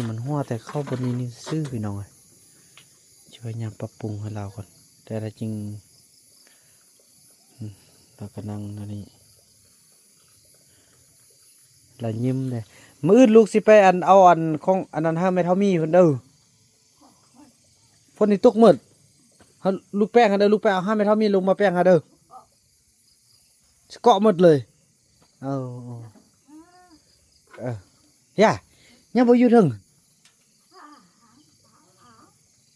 มันหัวแต่เข้าบนนี้นี่ซื่อพี่น้องเลยช่วยยังปรับปรุงให้เราก่อนแต่ละจริงเรากำลังอันนี้ละยิ้มเลยมือลูกสิไปเอาอันของอันนั้นห้าไม่เท่ามีคนเด้อฝนนี่ตกหมดเขาลูกแป้งกันเด้อลูกแป้งเอาห้าไม่เท่ามีลงมาแป้งกันเด้อเกาะหมดเลยย่ายังบ่อยู่ถึง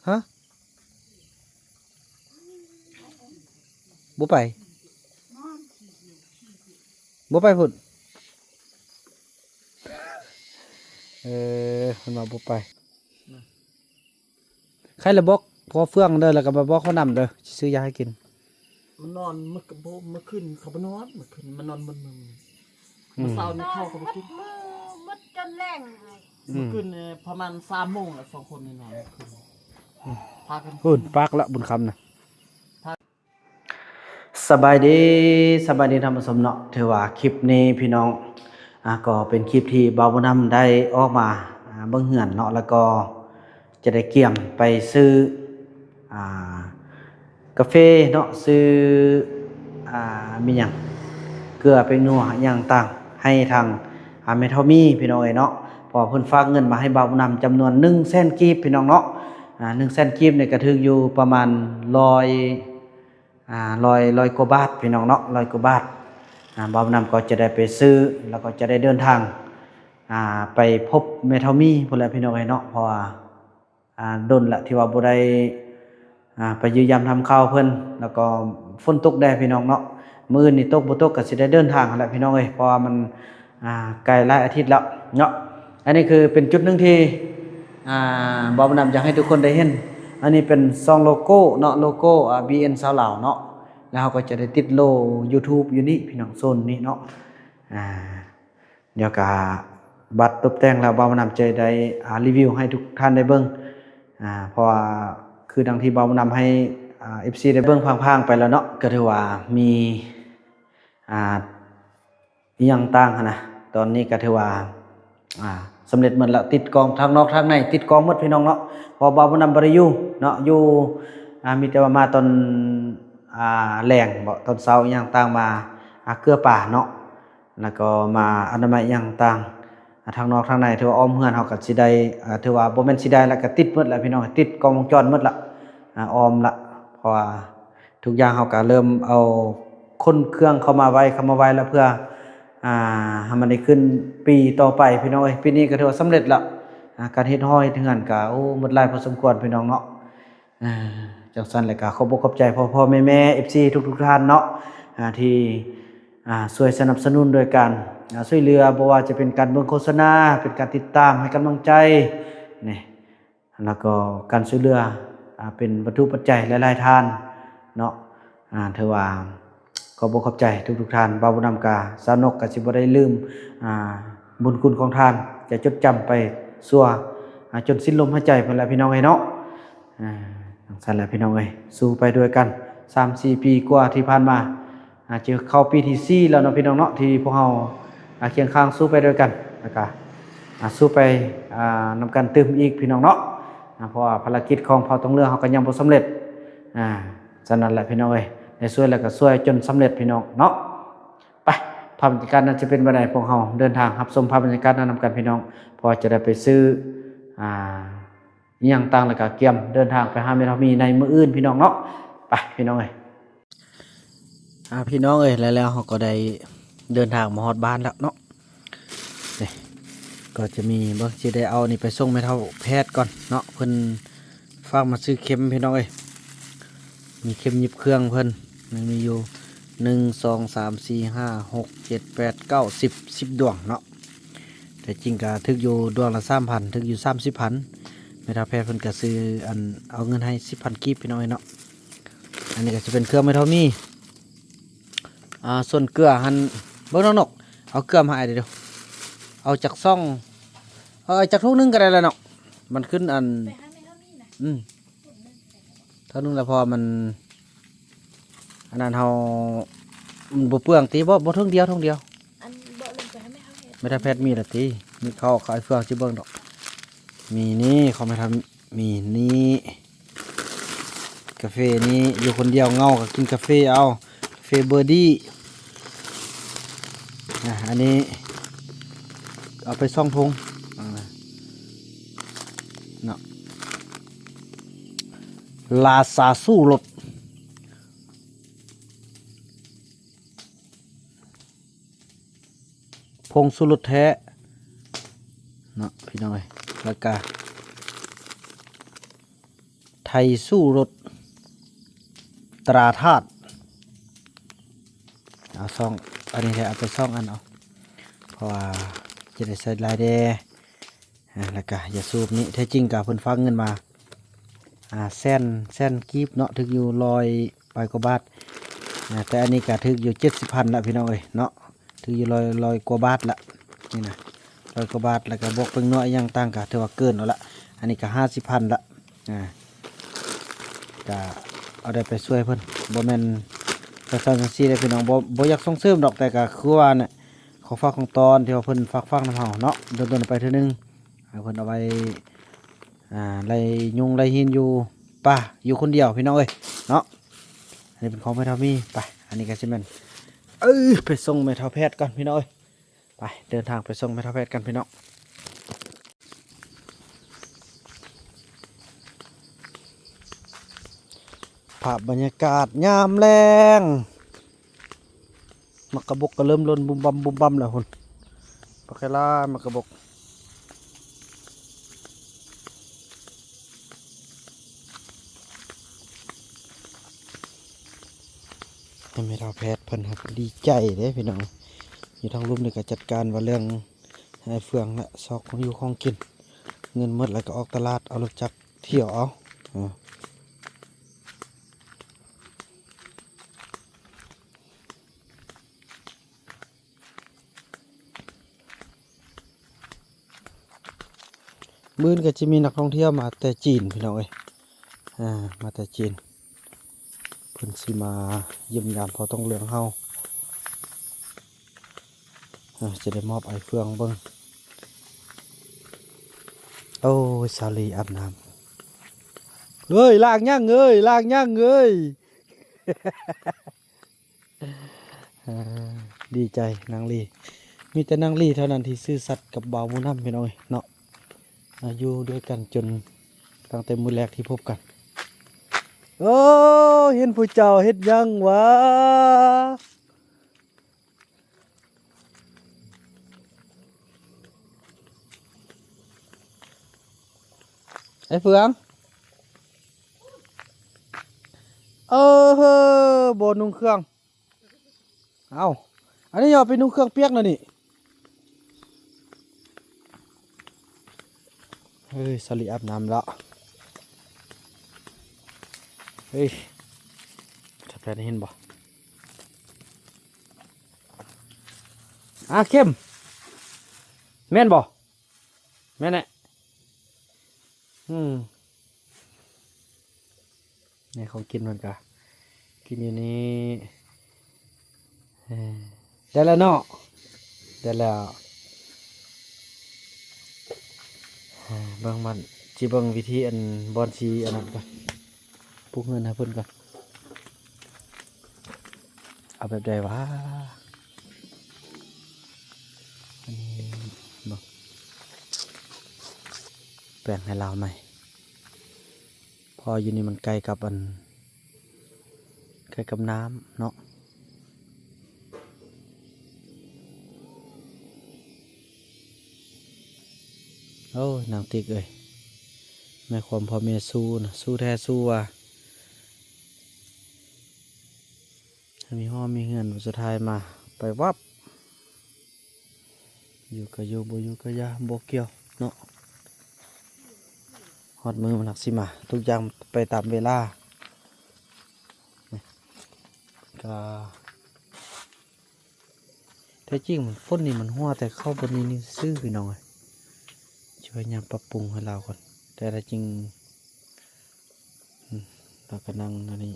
ฮะบ่ไปพุ่นมันมาบ่ไปใครละบอกพอเฟื่องเด้อแล้วก็มาบอกเขานำเด้อซื้อยาให้กินมันนอนเมื่อคืนเขาไปนอนเมื่อคืนมันนอนมึนเมื่อเช้านี่เข้าเขาไปกินมืดจนแรงเลย เมื่อคืนประมาณ3 โมงแล้ว2 คนนี่นอนคืนพากันพุ่นปากละบุญคำนะสบายดีธรรมสมเนาะถือว่าคลิปนี้พี่น้องก็เป็นคลิปที่บ่าวบุญนำได้ออกมาเบิ่งเหือนเนาะแล้วก็จะได้เกี่ยมไปซื้อกาแฟเนาะซื้อมีหยังเกลือเป็นนัวอย่างต่างให้ทางแม่เฒ่ามีพี่น้องเนาะพอเพิ่นฝากเงินมาให้บ่าวบุญนำจำนวน100,000กีบพี่น้องเนาะ100,000กีบเนี่ยก็ถึงอยู่ประมาณ100กว่าบาทพี่น้องเนาะ100กว่าบาทบ่าวบุญนำก็จะได้ไปซื้อแล้วก็จะได้เดินทางไปพบแม่เฒ่ามีพุ่นแหละพี่น้องเนาะเพราะว่าดนละที่ว่าบ่ได้ไปยืมยามทำข้าวเพิ่นแล้วก็ฝนตกแดดพี่น้องเนาะมื้อนี้ตกบ่ตกก็สิได้เดินทางหั่นแหละพี่น้องเอ้ยเพราะว่ามันใกล้หลายอาทิตย์แล้วเนาะอันนี้คือเป็นจุดหนึ่งที่บ่าวบุญนำอยากให้ทุกคนได้เห็นอันนี้เป็นซองโลโก้เนาะโลโก้BN ชาวลาวเนาะแล้วเราก็จะได้ติดโล YouTube อยู่นี่พี่น้องโซนนี้เนาะเดี๋ยวก็บัตรตกแต่งแล้วบ่าวบุญนำจะได้รีวิวให้ทุกท่านได้เบิ่งเพราะว่าคือดังที่บ่าวบุญนำให้FC ได้เบิ่งพังๆไปแล้วเนาะก็ถือว่ามีอย่างต่างนะตอนนี้ก็ถือว่าสำเร็จหมดแล้วติดกองทางนอกทางในติดกองหมดพี่น้องเนาะพอบ่าวบุญนำบ่ได้อยู่เนาะอยู่มีแต่ว่ามาตอนแรงบ่ตอนเช้าอย่างต่างมาเกลือป่าเนาะแล้วก็มาอนามัยอย่างต่างทางนอกทางในถือว่าอ้อมเฮือนเฮาก็สิได้ถือว่าบ่แม่นสิได้แล้วก็ติดหมดแล้วพี่น้องติดกล้องวงจรหมดละอ้อมละเพราะว่าทุกอย่างเฮาก็เริ่มเอาคนเครื่องเข้ามาไว้แล้วเพื่อให้มันได้ขึ้นปีต่อไปพี่น้องเอ้ยปีนี้ก็ถือว่าสำเร็จแล้วการเฮ็ดห้อยเฮือนก็หมดหลายพอสมควรพี่น้องเนาะจังซั่นแหละก็ขอบอกขอบใจพ่อๆแม่ๆ FC ทุกท่านเนาะที่ช่วยสนับสนุนโดยการช่วยเหลือบ่ว่าจะเป็นการเบิ่งโฆษณาเป็นการติดตามให้กำลังใจนี่แล้วก็การช่วยเหลือเป็นวัตถุปัจจัยหลายๆทานเนาะถือว่าขอบอกขอบใจทุกท่านบ่าวบุญนำกาสาวนกก็สิบ่ได้ลืมบุญคุณของท่านจะจดจำไปชั่วจนสิ้นลมหายใจพุ่นแหละพี่น้องเอ้ยเนาะสั่นแหละพี่น้องเอ้ยสู้ไปด้วยกัน 3-4 ปีกว่าที่ผ่านมาจะเข้าปีที่4แล้วเนาะพี่น้องเนาะที่พวกเราเคียงข้างสู้ไปด้วยกันแล้วก็สู้ไปนำกันเติมอีกพี่น้องเนาะเพราะว่าภารกิจของเผ่าตองเรือเฮาก็ยังบ่สำเร็จฉะนั้นแหละพี่น้องเอ้ยได้ช่วยแล้วก็ช่วยจนสำเร็จพี่น้องเนาะไปภาพบรรยากาศนั้นจะเป็นบันไดพวกเราเดินทางรับชมภาพบรรยากาศนั้นนำกันพี่น้องพอจะได้ไปซื้ออย่างต่างแล้วก็เกี่ยมเดินทางไปหาแม่เฒ่ามีในมื้ออื่นพี่น้องเนาะไปพี่น้องเอ้ยพี่น้องเอ้ยแล้วเฮาก็ได้เดินทางมาฮอดบ้านแล้วเนาะนี่ก็จะมีบ่สิได้เอานี่ไปส่งแม่เฒ่าแพทย์ก่อนเนาะเพิ่นฝากมาซื้อเข็มพี่น้องเอ้ยมีเข็มหยิบเครื่องเพิ่นมีอยู่1 2 3 4 5 6 7 8 9 10ดวงเนาะแต่จริงก็ถึกอยู่ดวงละ 3,000 ถึกอยู่ 30,000แม่เฒ่าแพทย์เพิ่นก็ซื้อเอาเงินให้ 10,000 กีบพี่น้องเอ้ยเนาะอันนี้ก็จะเป็นเครื่องแม่เฒ่ามีส่วนเกลือหันเบิ่งน้องนกเอาเกลือมาให้เดี๋ยวเอาจากซ่องจากทุกนึงก็ได้แล้วเนาะมันขึ้นเท่านึงแล้วพอมันอันนั้นเฮามันบ่เปลืองตีบ่เท่งเดียวอันบ่ลงไปให้แม่เฒ่าแพทย์มีละตีมีข้าวขายเฟืองสิเบิ่งดอก มีนี่เขาไม่ทำมีนี่กาแฟนี้อยู่คนเดียวเงาก็กินกาแฟเอากาแฟเบอร์ดี้อันนี้เอาไปซ่องทงเนาะลาซาสู้รถพงสุรสแท้เนาะพี่น้อยแล้วก็ไทยสู้รถตราธาตุเอาซ่องอันนี้แหละเอาไปซ่องอันเอาเพราะว่าจะได้ใส่ลายแดงแล้วก็อย่าสูบนี้แท้จริงกับเพิ่นฟังเงินมาแซนกีบเนาะถึงอยู่100 กว่าบาทแต่อันนี้ก็ถึงอยู่70,000ละพี่น้องเอ้ยเนาะถึงอยู่ร้อยกว่าบาทละนี่นะ100 กว่าบาทแล้วก็บวกเป็นน้อยยังต่างกันถือว่าเกินเอาละอันนี้ก็50,000ละก็เอาได้ไปช่วยเพิ่นบ่แม่นไปสร้างจังซี่ได้พี่น้องบ่อยากส่งเสริมดอกแต่ก็คือว่าเนี่ยของฝากของตอนที่ว่าเพิ่นฝากนำเฮาเนาะโดนๆไปเทื่อนึงเพิ่นเอาไว้ไล่ยุงไล่หินอยู่ป่าอยู่คนเดียวพี่น้องเอ้ยเนาะอันนี้เป็นของแม่เฒ่ามีไปอันนี้ก็สิแม่นไปส่งแม่เฒ่าแพทย์ก่อนพี่น้องเอ้ยไปเดินทางไปส่งแม่เฒ่าแพทย์กันพี่น้องภาพบรรยากาศยามแรงมักกะบกก็เริ่มล้นบุมบัมแล้วคุณปากกาลามักกะบกไม่เราแพทย์เพิ่นครับดีใจเด้พี่น้องอยู่ทางรุ่มนี่ก็จัดการว่าเรื่องให้เฟืองและซอกของอยู่ของกินเงินหมดแล้วก็ออกตลาดเอารถจักรเที่ยวเอามื้อนี้ก็จะมีนักท่องเที่ยวมาแต่จีนพี่น้องเอ้ยมาแต่จีนเพิ่นสิมาเยี่ยมยามพอต้องเรื่องเฮาจะได้มอบไอเฟืองเบิ่งโอ้ยสาลีอาบน้ำเอ้ยล้างย่างเอ้ยล้างย่างเอ้ย ดีใจนางลีมีแต่นางลีเท่านั้นที่ซื่อสัตย์กับบ่าวหมู่น้ำพี่น้องเอ้ยเนาะอยู่ด้วยกันจนตั้งแต่มื้อแรกที่พบกันโอ้เห็นผู้เจ้าเฮ็ดหยังวะไอ้เฟืองเฮ้อบนุ่งเครื่องเอาอันนี้อย่าไปนุ่งเครื่องเปียกนะนี่เฮ้ยสลีอาบน้ำแล้วเฮ้ยถ้าแพทย์เห็นบ่เข้มแม่นบ่แม่นแหละนี่เขากินมันกะกินอยู่นี่ได้แล้วเนาะได้แล้วเบิ่งมันจีเบิ่งวิธีอันบอนชีอันนั้นก่อนปลุกเงินให้เพิ่นก่อนเอาแบบใดวะอันนี้บ่แปลงให้เราหน่อยพออยู่นี่มันใกล้กับใกล้กับน้ำเนาะโอ้นางติ๊กเอ้ยแม่ความพ่อแม่สู้นะสู้แท้สู้ว่ะมีห้อมีเงินสุดท้ายมาไปวับอยู่ก็อยู่บ่อยู่ก็ยาบ่เกี่ยวเนาะฮอดมือมันหนักสิมาทุกอย่างไปตามเวลาก็แท้จริงมันฝนนี่มันหัวแต่เข้าบนนี้นี่ซื่อพี่น้องเลยช่วยยามปรับปรุงให้เราก่อนแต่ละจริงเราก็นั่งอันนี้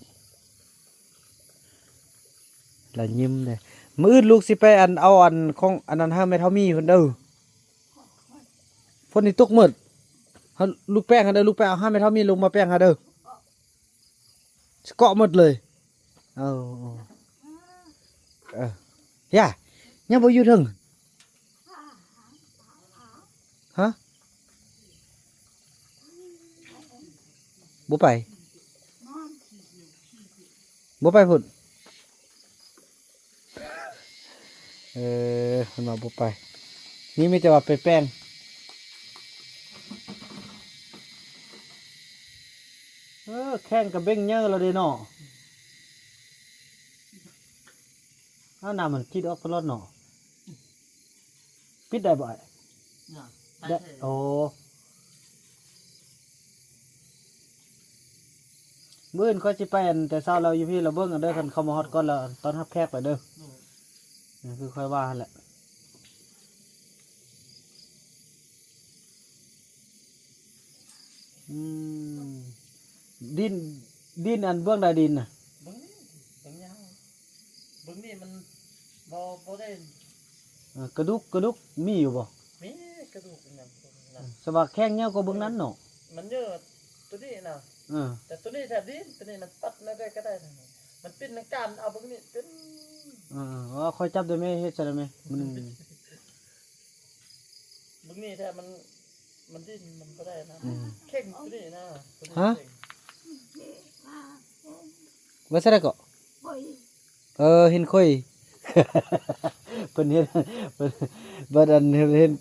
ละยิ้มเลยมืออื่นลูกสิไปเอาของอันนั้นห้าไม่เท่ามีคนเด้อฝนนี่ตกหมด เฮาลูกแป้งหาเด้อลูกแป้งเอาให้แม่เท่ามีลงมาแป้งหาเด้อเกาะหมดเลยเอาเออย่ายังบ่อยู่ถึงฮะบ่ไปบ่ไปพุ่นมันมาบ่ไปนี่มีแต่ว่าไปแป้งแข่งกับเบ้งเยอะแล้วเด้เนาะเอาน้ำมันคิดออกตลอดเนาะปิดได้บ่อย น่ะ ได้โอ้มื้ออื่นก็สิไปอันแต่เช้าเราอยู่พี่เราเบิ่งกันเด้อคันเข้ามาฮอดก่อนแล้วตอนรับแขกไปเด้อนี่คือค่อยว่าหั่นแหละอืมดินอันเบื้องใดดินน่ะ เบิ่งนี่เบิ่งยาวเบิ่งนี่มันบ่ได้ กระดุกมีอยู่บ่ มีกระดูกนั่นนั่น สว่าแข้งเงี้ยวก็เบิ่งนั้นเนาะ มันเยอะตัวนี้นะ เออ แต่ตัวนี้แทบดีตัวนี้มันตัดแล้วได้ก็ได้ทั้งนี้มันเป็นนังการเอาเบิ่งนี่เป็น ว่าค่อยจับได้ไหมเฮ็ดซะได้ไหมมัน เบิ่งนี่แทบมันดิ้นมันบ่ได้นะเข่งตัวนี้นะตัวนี้เข่ง ว่าซะได้ก็ โอ้ย เห็นค่อย เพิ่นเฮ็ดเพิ่นบ่อันเห็น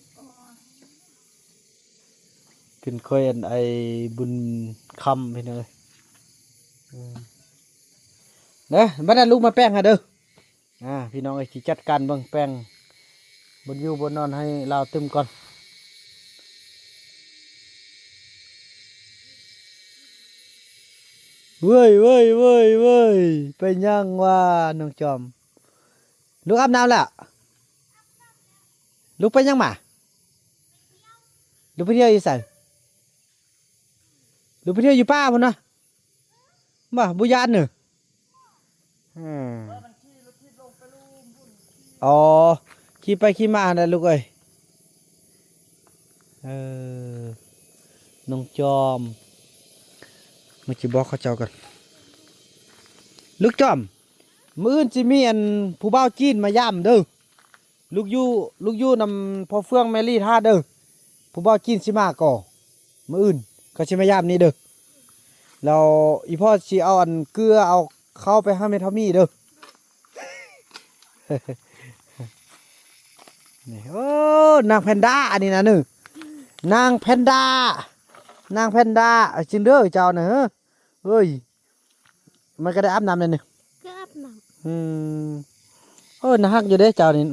ขึ้นค่อยอันไอ้บุญคำพี่น้อยเด้อบัดนั้นลูกมาแป้งหาเด้อพี่น้องไอ้สิจัดการเบิ่งแป้งบนอยู่บนนอนให้เราตึมก่อนเว้ยไปย่างว่าน้องจอมลูกอาบน้ำแล้วลูกไปยังมาลูกไปเที่ยวอยู่ไสลูกไปเที่ยวอยู่ป่าพุ่นนะบ่บุญญาณเนอะอ๋อขี่ไปขี่มานะลูกเอ้ยน้องจอมมาจิบอกเขาเจ้ากันลูกจอมมื้ออื่นสิมีอันผู้บ่าวจีนมาย่ำเด้อลูกอยู่นำพ่อเฟืองแมรี่ท่าเด้อผู้บ่าวจีนสิมาก่อมื้ออื่นเขาสิมาย่ำนี่เด้อแล้วอีพ่อสิเอาอันเกลือเอาเข้าไปให้แม่ทอมี่เด้อ นี่โอ้นางแพนด้าอันนี้นะนึนางแพนด้จริงเด้อเจ้าเนอะเฮ้ยมันก็ได้อาบน้ำเลยนี่ ก็อาบน้ น่าฮักอยู่เด้เจ้านี่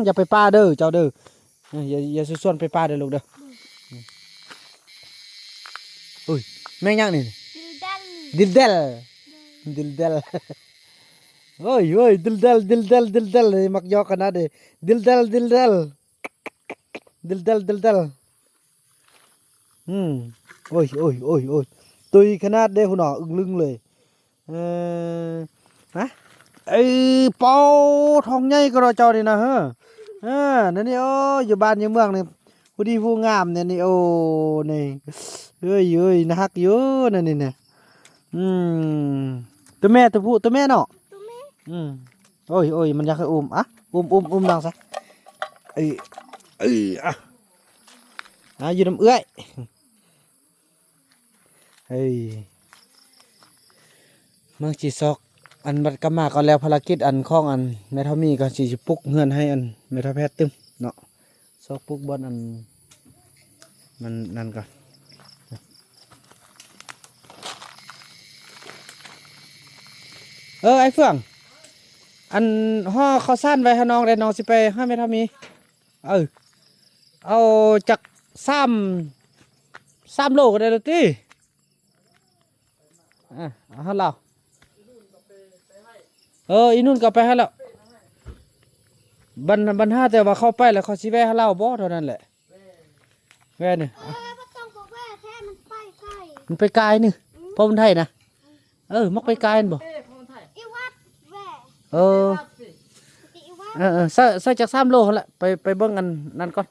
อย่าไปป้าเด้อเจ้าเด้ออย่าส่วนไปป้าเด้อลูกเด้ออุ้ยแม่งยังนี่ ำดิลดัน ดิลเดลโอ้ยดิลเดลมักยอกขนาดนี้ดิลเดลโอ้ยตุยขนาดเด้หุ่นหนออึ้งลึงเลยนะเป่าทองใหญ่ก็รอเจ้านี่นะฮะนั่นนี่โอ้อยู่บ้านอยู่เมืองนี่ผู้ดีผู้งามเนี่ยนี่โอ้นี่เฮ้ยน่าฮักอยู่นั่นนี่เนี่ยตัวแม่ตัวผู้ตัวแม่เนาะ ตัวแม่ โอ้ยมันอยากให้อุ้มอ่ะอุ้มดังซะอยู่น้ำเอื้อยเฮ้ยมังจีซอกอันบัดกำมาก็แล้วภารกิจอันของอันแม่เท่ามีก็สิปลุกเฮือนให้อันแม่เท่าแพทย์ตึมเนาะซอกปลุกบอนอันมันนั่นก่อนไอ้เฟื่องอันห่อข้าวสารไว้ให้น้องได้น้องสิไปให้แม่เท่ามีเอาจาก3 โลก็ได้แล้วติเอาให้เราอีนุ่นก็ไปให้แล้วบันห้าแต่ว่าเข้าไปแล้วเขาสิแวะให้เราบ่เท่านั้นแหละแวะนี่ ไม่ต้องบอกว่าแท้มันไปไกล มันไปไกลนี่พอมันไทยนะมักไปไกลนั่นบ่ คนไทย อีวัดแหว วัดสิ อีวัด ใส่จาก3 โลหั่นแหละไปเบิ่งกันนั่นก่อน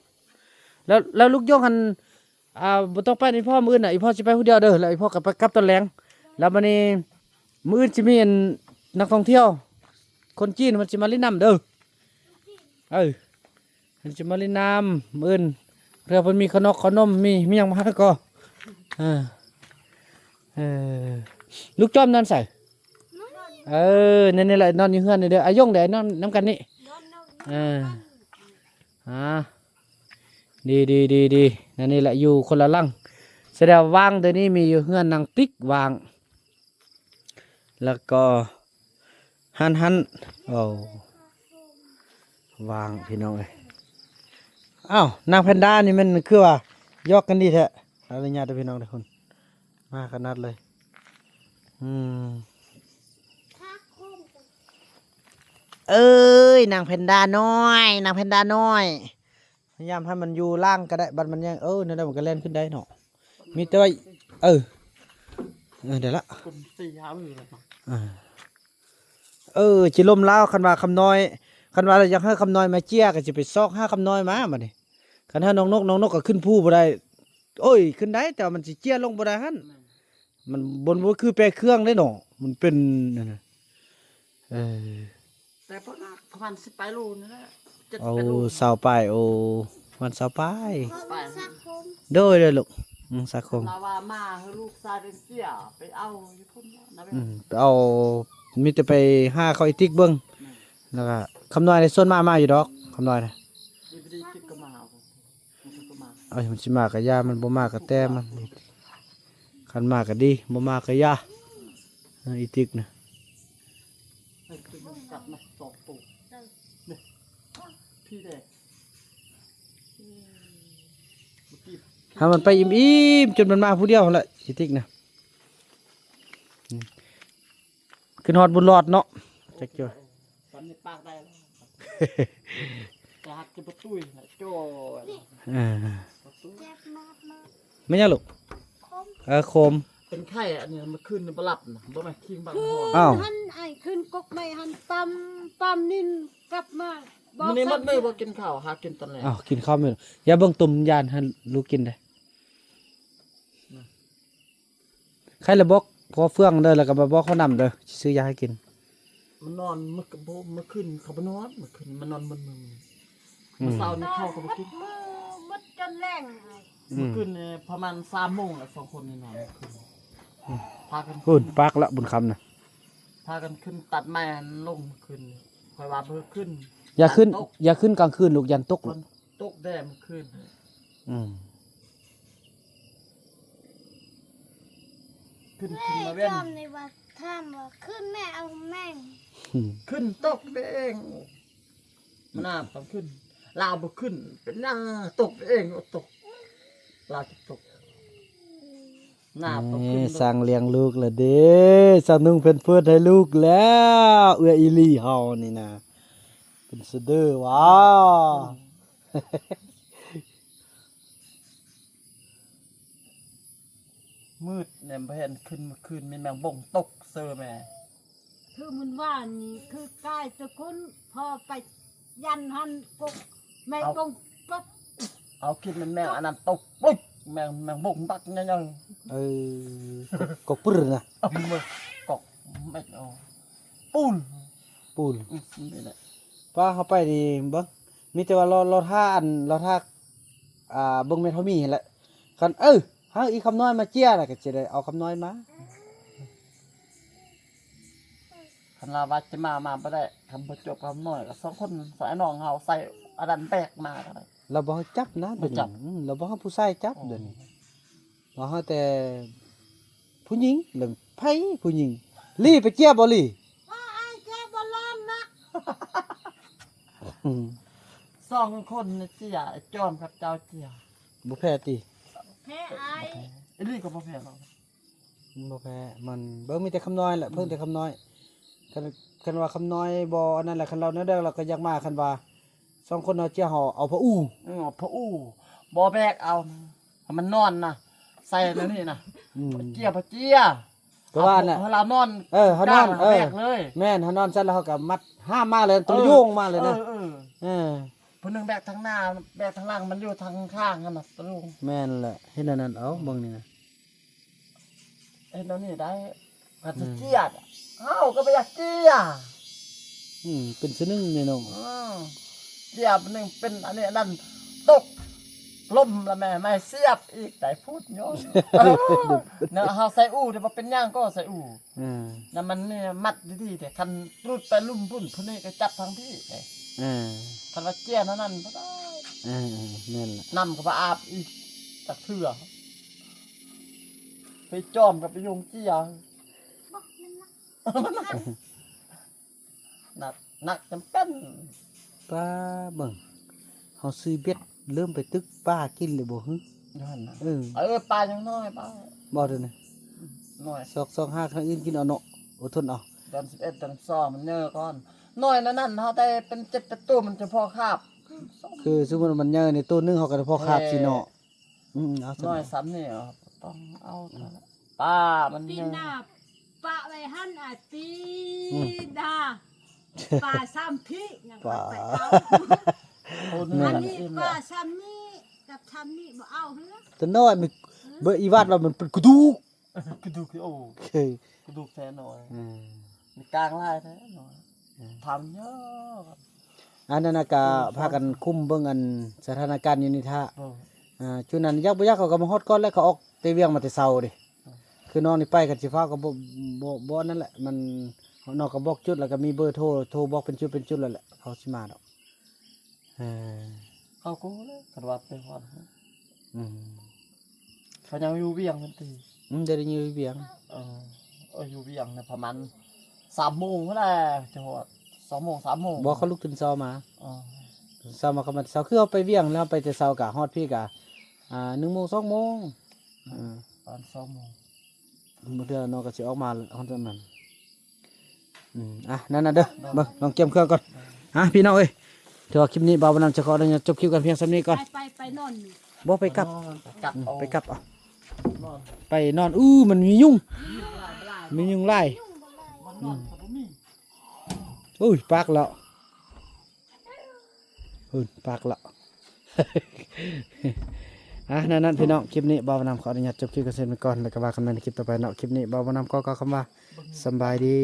แล้วลูกโยงหัน บ่ต้องไปนี่พ่อมื้ออื่นน่ะอีพ่อสิไปผู้เดียวเด้อแล้วอีพ่อก็ไปกลับตอนแลงแล้วบัดนี้มื้ออื่นสิมีอันนักท่องเที่ยวคนจีนมันสิมาเล่นน้ำเด้อมันสิมาเล่นน้ำมื้ออื่นเรือเพิ่นมีขนมมีหยังมาให้ก็เออเออลูกจอมนอนใส่นี่แหละนอนอยู่เฮือนนี่เด้ออายงเด้อนอนนํกันนี่ดีนั่นนี่แหละอยู่คนละหลังแสดงว่างเดี๋ยวนี้มีอยู่เฮือนนางติ๊กวางแล้วก็หันโอ้วางพี่น้องเอ้ยอ้าวนางแพนด้านี่มันคือว่ายอกกันดีแท้อะไรญาติพี่น้องทุกคนมาขนาดเลยเอ้ยนางแพนด้าน้อยนางแพนด้าน้อยพยายามให้มันอยู่ล่างก็ได้บัดมันยังนั่นได้มันก็เล่นขึ้นได้เนาะมีแต่ว่าเดี๋ยวละคนสี่หามือเลยจิลมล้าวคันว่าคำน้อยคันว่าอยากให้คำน้อยมาเจี้ยก็จะไปซอก5คำน้อยมาบัดนี้คันถ้าน้องนกก็ขึ้นผู้บ่ได้ขึ้นได้แต่มันสิเจี้ยลงบ่ได้หั่นมันบนบ่คือแปรเครื่องได้เนาะมันเป็นนั่นน่ะแต่ประมาณ18 โลนั่นแหละ7-8 โลสาวปลายมันสาวปลายสักคม โดยเลยลูกสักคมลาวามาให้ลูกชายเป็นเสียไปเอาอยู่พุ่นนะไปเอามีแต่ไปหาเขาอีติ๊กเบิ่งแล้วก็คำน้อยในส่วนมาอยู่ดอกคำน้อยนะดีคิดก็มาเอามันสิมาก็ยามันบ่มาก็แต่มันคันมาก็ดีบ่มาก็ยาอีติ๊กนะกลับมาสอบปู่นี่พี่เด็กถ้ามันไปอิ่มจนมันมาผู้เดียวแหละอีติ๊กนะขึ้นฮอดบุญรอดเนาะจักจ้อยตอนนี้ปากได้แล้วจะหักจะประตุ้ยโจ้ไม่ยากลูกโคมเป็นไข่อันนี้มันขึ้นบลับนะบ่แม่คิงบางหอหันไอ้ขึ้นกกไม่หันปั๊มนินกลับมามันนี่มันไม่บ่กินข้าวหากินตอนแรกกินข้าวไม่อย่าเบิ่งตุ่มยานให้ลูกกินได้ใครละบอกพอเฟื่องเด้อแล้วก็บ่บอกเขานำเด้อซื้อยาให้กินมันนอนมันขึ้นเขาบ่นอนมันขึ้นมันนอนมึนมันเช้านี่เข้าก็บ่กินมัดจนแรงมันขึ้นประมาณ3 โมงแล้ว2 คนนี่นอนขึ้นพากันขึ้นปักละบุญคำน่ะพากันขึ้นตัดไม้ลงขึ้นคอยว่าเพิ่นขึ้นอย่าขึ้นกลางคืนลูกยันตกตกแดดมันขึ้นขึ้นมาเว้นในว่าท่ามว่าขึ้นแม่เอาแม่งขึ้นตกเองมันน่าต้องขึ้นลาวบ่ขึ้นเป็นหน้าตกเองตกลาวจะตกหน้าต้องขึ้นสร้างเลี้ยงลูกละเด้สร้างนุ่งเพิ่นเพิ่นให้ลูกแล้วเอื้ออีหลีเฮานี่นะเป็นสะเด้อว้ามืดเนี่ยบ่เห็นขึ้นเมื่อคืนมีแมงบ่งตกเซอแม่คือมันว่านี่คือกายตะคนพอไปยันหันกกแม่กงปั๊บเอาคิดมันแมงอันนั้นตกปุ๊บแมงบ่งตักยังกกปึ้รนะมือกกไม่เอาปูนนี่แหละป้าเขาไปดีเบิ่งมีแต่ว่ารอท่าเบิ่งแม่นเฮามีหั่นแหละคันหาอีคำน้อยมาเจี้ยน่ะก็สิได้เอาคำน้อยมาคันลาว่าจะมาบ่ได้ทำบ่จบคำน้อยก็2 คนสายน้องเฮาใส่อันนั้นแบกมาก็ได้เราบ่ให้จับนะบ่จับเราบ่ให้ผู้ชายจับเดี๋ยวนี้บ่ให้แต่ผู้หญิงหรือไผผู้หญิงลี่ไปเจี้ยบ่ลี่แกบ่ลอมนะ2 คนนี่เจียจอมกับเจ้าเจียบ่แพ้ติแพ้ไอ้นี่ก็บ่แพ้หรอกบ่แพ้มันเบิ่งมีแต่คำน้อยแหละเพิ่งแต่คำน้อยคันว่าคำน้อยบ่อันนั้นแหละคันเราเด้อเราก็อยากมาคันว่า2 คนเอาเจียห่อเอาพระอู้พระอู้บ่แบกเอามันนอนนะใส่แล้วนี่นะเจียพระเจียก็ว่าน่ะเฮานอนเฮานอนแบกเลยแม่นเฮานอนซั่นแล้วเฮาก็มัดห้ามมาเลยตัวโยงมาเลยนะ ผู้หนึงแบกทางหน้าแบกทางหลังมันอยู่ทางข้างกันน่ะตะลุง แม่นแหละเฮ็ดอันนั้นเอาเบิ่งนี่นะ เห็นแล้วนี่ได้ก็จะเกลียดเอ้าก็ไปอยากเกลียด เป็นสนึงนี่น้อง เสียบหนึ่งเป็นอันนี้นั่นตกล่มละแม่ไม่เสียบอีกแต่พูดโยนเนาะเฮาใส่อู่เดี๋ยวมาเป็นย่างก็ใส่อู่ อ่า แล้วมันนี่มัดดีๆแต่คันรุดไปลุ่มพุ่นพุ่นนี่ก็จับทางพี่ไง อ่า คันว่าเจี้ยนั่นบ่ได้ แม่นแหละ นำก็มาอาบอีกจากเถื่อไปจอมกับไปยงเจี้ย บอกนั่นละ หนักจำเป็น ป้าเบิ่งเฮาซื้อเบ็ดเริ่มไปตึกป้ากินเลยบ่ฮึ ย้อนนะ เออ ปลายังน้อยปลา บ่เด้อนี่ น้อย ซอก5ครั้งอื่นกินเอาเนาะอดทนเอา ตอน11ตอน2มันเนอก่อนน้อยนั่นเฮาได้เป็น7เป็นตัวมันจะพอคาบ คือสมมุติว่ามันเยอะนี่ตัวหนึงเขาก็ได้พอคาบสิเนาะเอาซะ น้อยซ้ำนี่ต้องเอาเท่านั้นป้ามัน ปี เนอ หน้าปะไว้หั่นปีหน้าปลาซ้ำพี่ยังไปเอา โอ้เนื้อ อัน ละ นี้ อิ่ม ป ละ ลาซ้ำนี่กับซ้ำนี่บ่เอาเหือ ตัวน้อยมันเบอร์อีวาดว่ามันเป็นกระดูก กระดูกโอ้ เคย กระดูกแท้น้อย อืม มีกลางลายแท้น้อยทำเยอะครับ อันนั้นน่ะก็พากันคุมเบิ่งอันสถานการณ์อยู่นี่ท่า โอ้ ช่วงนั้นยักบ่ยักเขาก็มาฮอดก่อนแล้วเขาออกไปเวียงมาแต่เช้าดิคือน้องนี่ไปกันสิฟ้าก็บ่นั่นแหละมันน้องก็บอกจุดแล้วก็มีเบอร์โทรบอกเป็นจุดแล้วแหละเขาสิมาดอกเออ เข้ากูเลยกระวัดไปฮอด อืม เขายังอยู่เวียงกันตี เดี๋ยวนี้อยู่เวียง อยู่เวียงเนี่ยประมาณ3 โมงเท่าไหร่จะฮอด2 โมง3 โมง บอกเขาลุกตื่นเช้ามา อ๋อ เช้ามาก็มาเช้าคือเอาไปเวียงแล้วไปแต่เช้ากะฮอดพี่กะ1 โมง 2 โมงประมาณ2 โมง มื้อเดือนน้องก็สิออกมาฮอดนั้นนั่นน่ะเด้อเบิ่งลองเก็บเครื่องก่อนพี่น้องเอ้ยถือว่าคลิปนี้บ่าววันนั้นจะขออนุญาตจบคลิปกันเพียงส่านี้ก่อน ไปนอนนี่ บ่ไปกลับ กลับเอา ไปกลับเอา นอน ไปนอนมันมียุงมียุงไล่ มันนอนกับบ่มี อุ้ยปากแล้วปากแล้ว นั่นพี่น้องคลิปนี้บ่าวนำขออนุญาตจบคลิปกันเสร็จไปก่อนแล้วก็ว่ากันใหม่ในคลิปต่อไปเนาะคลิปนี้บ่าวนำก็คำว่าสำบายดี